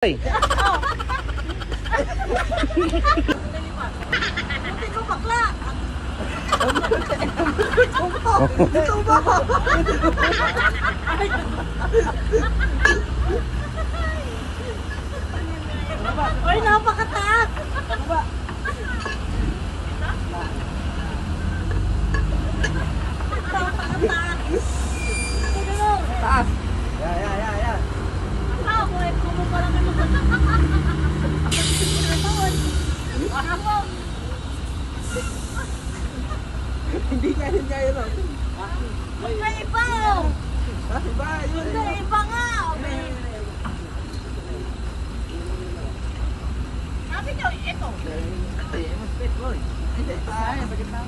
Ay. Hindi ko bakla. Ay, napakataas. Napakataas. Taas. Ya. Ako eh, kumo pa lang naman. Ako. Hindi kaya yun. May iba. Iba, yun. May iba nga. Sabi niyo, ito. Ay, mas pet, boy. Hindi, ay, bakit na?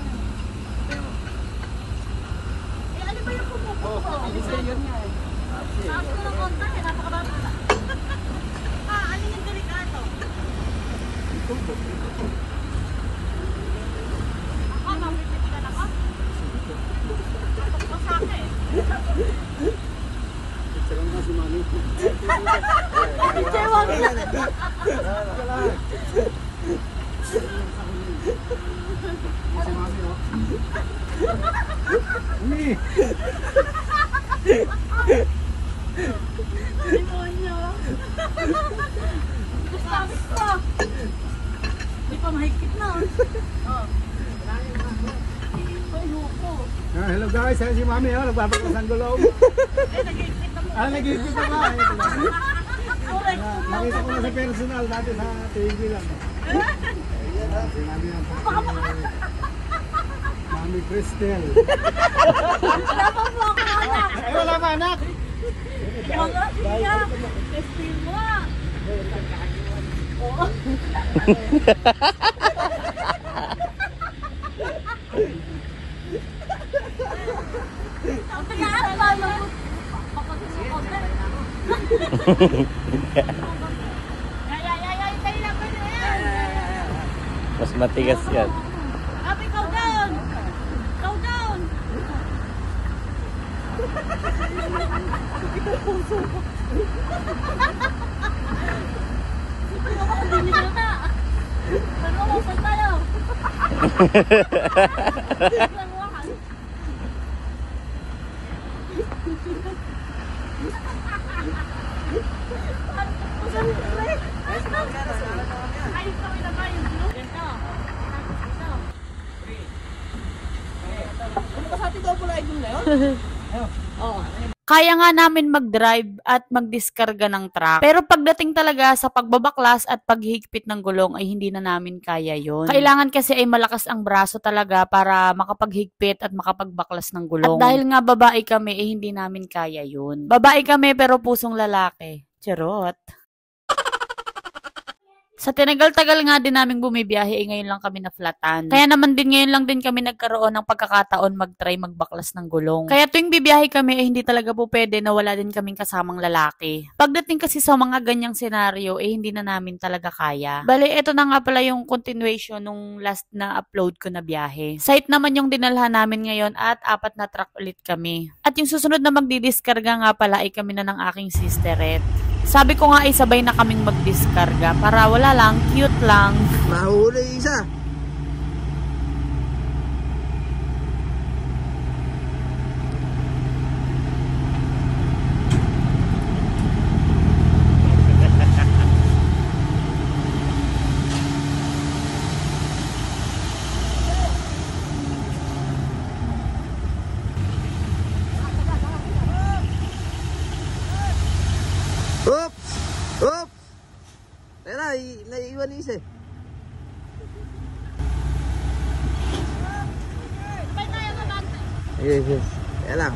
Eh, ano ba yung pumupupo? Yun nga eh. Taas ko ng konta, eh, napakababa. Ano yung delikado? Ako, mapipitikan ako. Tapos sa akin. Sarang nga si Mami. Chewag na. Si Mami, no? Umi! Demonyo. Gusto. Hindi pa mahigpit na. Oh. Ay, loko. Hello guys, ayan si Mami, nagbabaklas ang gulong. Eh, nag-igpit na mo. Nag-iipit na ba? Correct. Nakita ko na sa personal, dati sa TV lang. Ayan, si Mami ang Mami Cristel. Dapat mo ako anak. Ay, wala ba anak? Mga siya. Testing mo. Oo. Ang tagaan pa mo. Papag-sukotin. Ay, tayo lang pa yan. Mas matigas yan. Happy, go down. Go down. Ito ako din nila. Pero ako pa tayo. Ayos kami na ba yung blue? Ganito. Kaya nga namin mag-drive at mag-diskarga ng truck. Pero pagdating talaga sa pagbabaklas at paghihigpit ng gulong ay hindi na namin kaya yon. Kailangan kasi ay malakas ang braso talaga para makapaghigpit at makapagbaklas ng gulong. At dahil nga babae kami, eh hindi namin kaya yun. Babae kami pero pusong lalaki. Charot. Sa tinagal-tagal nga din naming bumibiyahe, eh ngayon lang kami na-flatan. Kaya naman din ngayon lang din kami nagkaroon ng pagkakataon mag-try magbaklas ng gulong. Kaya tuwing bibiyahe kami, eh hindi talaga po pwede na wala din kaming kasamang lalaki. Pagdating kasi sa mga ganyang senaryo, eh hindi na namin talaga kaya. Bale, ito na nga pala yung continuation nung last na upload ko na biyahe. Site naman yung dinalhan namin ngayon at 4 na truck ulit kami. At yung susunod na magdidiskarga nga pala ay kami na ng aking sisterette. Sabi ko nga ay sabay na kaming magdiskarga para wala lang, cute lang. Mahuli isa. Oops! Oops! Tara, naiiwan isa eh. May tayo na ba? Yes. Kaya lang.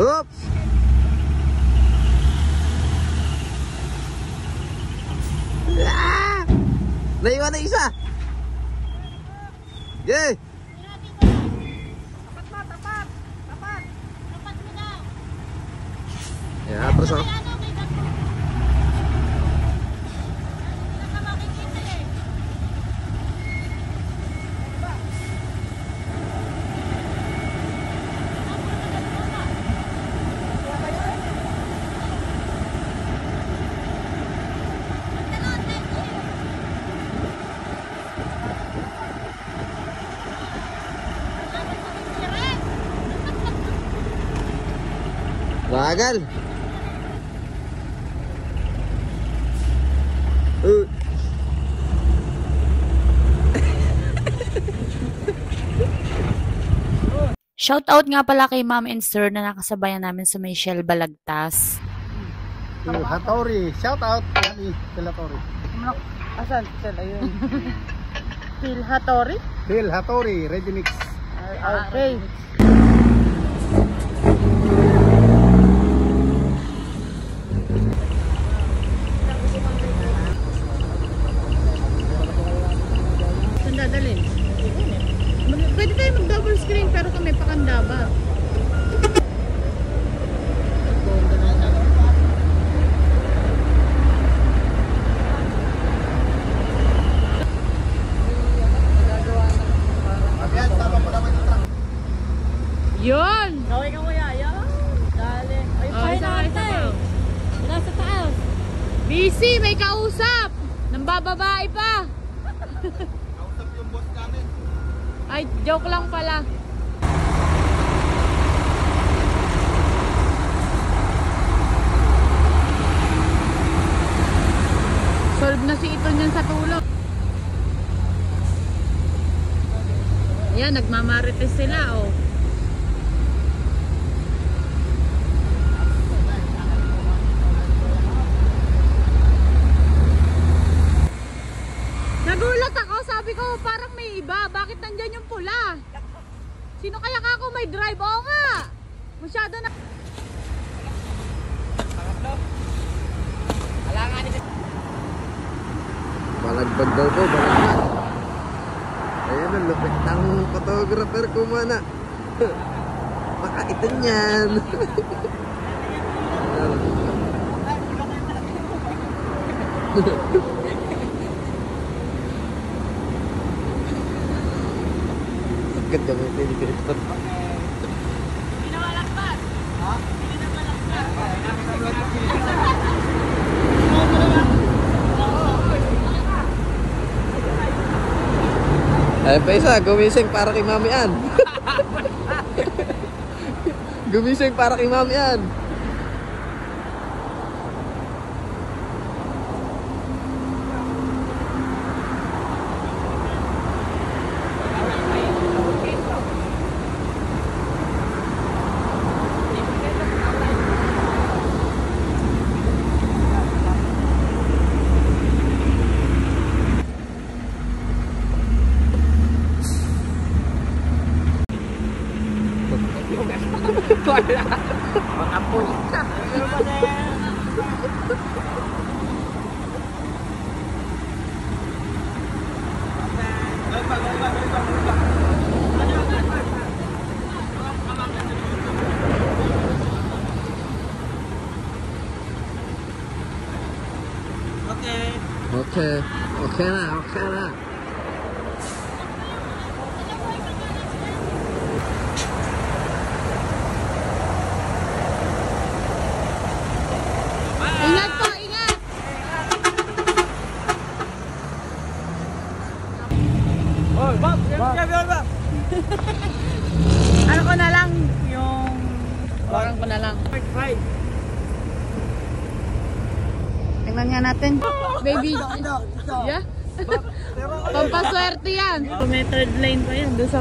Oops! Ah! Naiwan na isa! Yay! Tapat mo daw. Yeah, atras ako. May ano, may gato. Hindi ka makikita eh. Tagal. Shout out nga pala kay Ma'am and Sir na nakasabayan namin sa may Shell Balagtas. Hatori. Shout out. Phil Hatori. Asan? Saan? Ayun. Phil Hatori? Phil Hatori. Ready mix. Okay. Saan dadalhin? Pwede tayo mag-double screen pero kami pakanda ba? Yun! Gawin ka kuya, yan. Dali. Ay, Oh, pahin isa, natin. isa pa. Nasa taas. Busy! May kausap! Nang bababae pa! Kausap yung boss namin. Ay, joke lang pala. Solve na si Ito niyan sa tulog. Ayan, nagmamarites sila, oh. Nagulat ako, sabi ko parang may iba. Bakit nandyan yung pula? Sino kaya ka ako may drive? Oo nga! Masyado na... Balagbag daw po, balagbag. Ayun ang lupit ng photographer ko mana. Baka ito niyan. Agad gamitin dito. Ay pa isa, gumising para kay Mami Ann. Gumising para kay Mami Ann. Okay. Okay na, okay na. Ingat po, ingat! Oh, Bob! Bob! Ano ko na lang yung... Parang ko na lang. Tingnan nga natin. Baby. Yeah? Pampaswerte yan. May third lane pa yan. Doon sa...